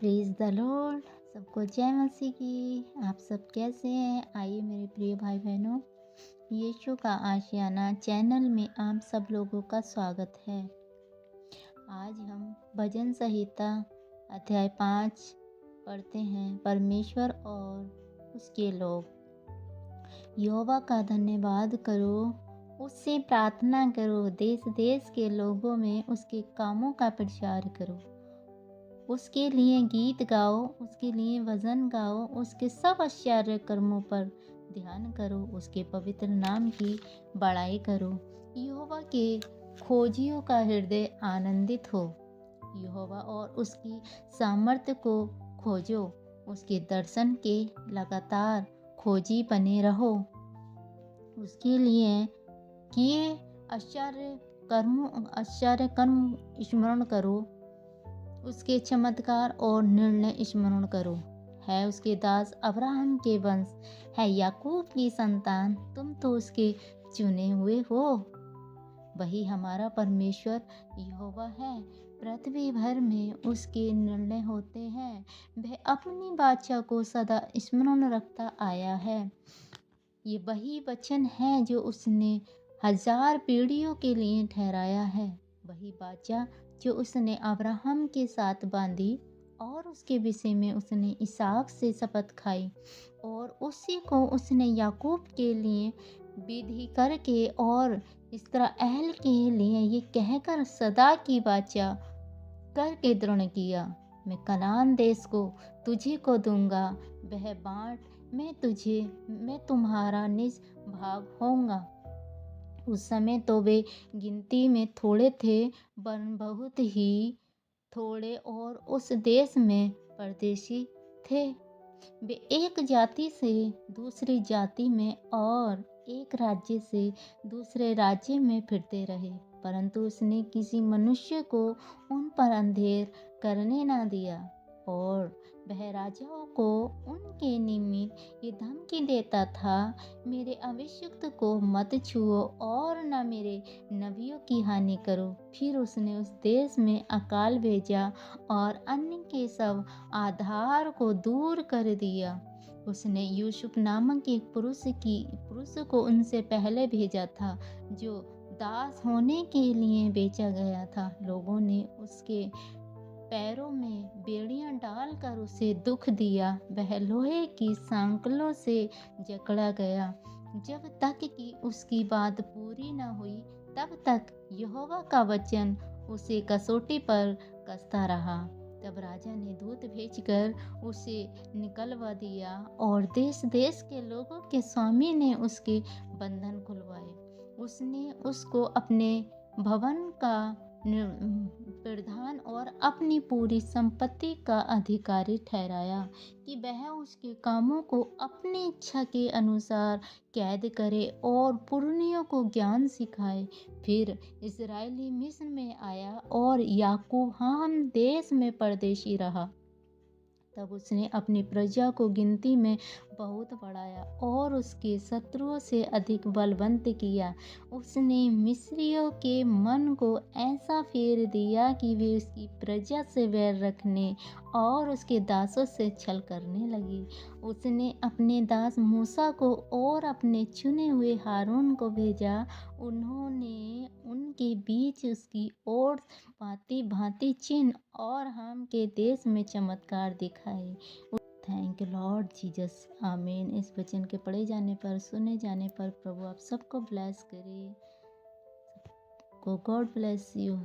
Praise the Lord. सबको जय मसीह की। आप सब कैसे हैं? आइए मेरे प्रिय भाई बहनों, यीशु का आशियाना चैनल में आप सब लोगों का स्वागत है। आज हम भजन संहिता अध्याय 5 पढ़ते हैं। परमेश्वर और उसके लोग। यहोवा का धन्यवाद करो, उससे प्रार्थना करो, देश देश के लोगों में उसके कामों का प्रचार करो। उसके लिए गीत गाओ, उसके लिए भजन गाओ, उसके सब आश्चर्य कर्मों पर ध्यान करो, उसके पवित्र नाम की बड़ाई करो। यहोवा के खोजियों का हृदय आनंदित हो। यहोवा और उसकी सामर्थ्य को खोजो, उसके दर्शन के लगातार खोजी बने रहो। उसके लिए किए आश्चर्य कर्म स्मरण करो, उसके चमत्कार और निर्णय स्मरण करो। है उसके दास अब्राहम के वंश, है याकूब की संतान, तुम तो उसके चुने हुए हो। वही हमारा परमेश्वर यहोवा है। पृथ्वी भर में उसके निर्णय होते हैं। वह अपनी वाचा को सदा स्मरण रखता आया है। ये वही वचन है जो उसने 1000 पीढ़ियों के लिए ठहराया है। वही वाचा जो उसने अब्राहम के साथ बांधी और उसके विषय में उसने इसहाक से शपथ खाई, और उसी को उसने याकूब के लिए विधि करके और इस्राएल के लिए ये कहकर सदा की वाचा करके दृढ़ किया, मैं कनान देश को तुझे को दूंगा, वह बाँट मैं तुम्हारा निज भाग होऊंगा। उस समय तो वे गिनती में थोड़े थे, वरन बहुत ही थोड़े, और उस देश में परदेशी थे। वे एक जाति से दूसरी जाति में और एक राज्य से दूसरे राज्य में फिरते रहे, परंतु उसने किसी मनुष्य को उन पर अंधेर करने ना दिया। और वह राजाओं को उनके निमित्त ये धमकी देता था, मेरे अभिषिक्त को मत छुओ और न मेरे नबियों की हानि करो। फिर उसने उस देश में अकाल भेजा और अन्य के सब आधार को दूर कर दिया। उसने यूसुफ नामक एक पुरुष को उनसे पहले भेजा था, जो दास होने के लिए बेचा गया था। लोगों ने उसके पैरों में बेड़ियां डालकर उसे दुख दिया। वह लोहे की सांकलों से जकड़ा गया। जब तक कि उसकी बात पूरी न हुई, तब तक यहोवा का वचन उसे कसौटी पर कसता रहा। तब राजा ने दूत भेजकर उसे निकलवा दिया, और देश देश के लोगों के स्वामी ने उसके बंधन खुलवाए। उसने उसको अपने भवन का प्रधान और अपनी पूरी संपत्ति का अधिकारी ठहराया, कि वह उसके कामों को अपनी इच्छा के अनुसार कैद करे और पुरनियों को ज्ञान सिखाए। फिर इस्राएली मिस्र में आया और याकूब हाम देश में परदेशी रहा। तब उसने अपनी प्रजा को गिनती में बहुत बढ़ाया और उसके शत्रुओं से अधिक बलवन्त किया। उसने मिस्रियों के मन को ऐसा फेर दिया कि वे उसकी प्रजा से वैर रखने और उसके दासों से छल करने लगी। उसने अपने दास मूसा को और अपने चुने हुए हारून को भेजा। उन्होंने उनके बीच उसकी ओर भांति भांति चिन्ह और हम के देश में चमत्कार दिखाए। Thank you Lord Jesus. आमीन। इस वचन के पढ़े जाने पर, सुने जाने पर प्रभु आप सबको ब्लेस करे। God bless you.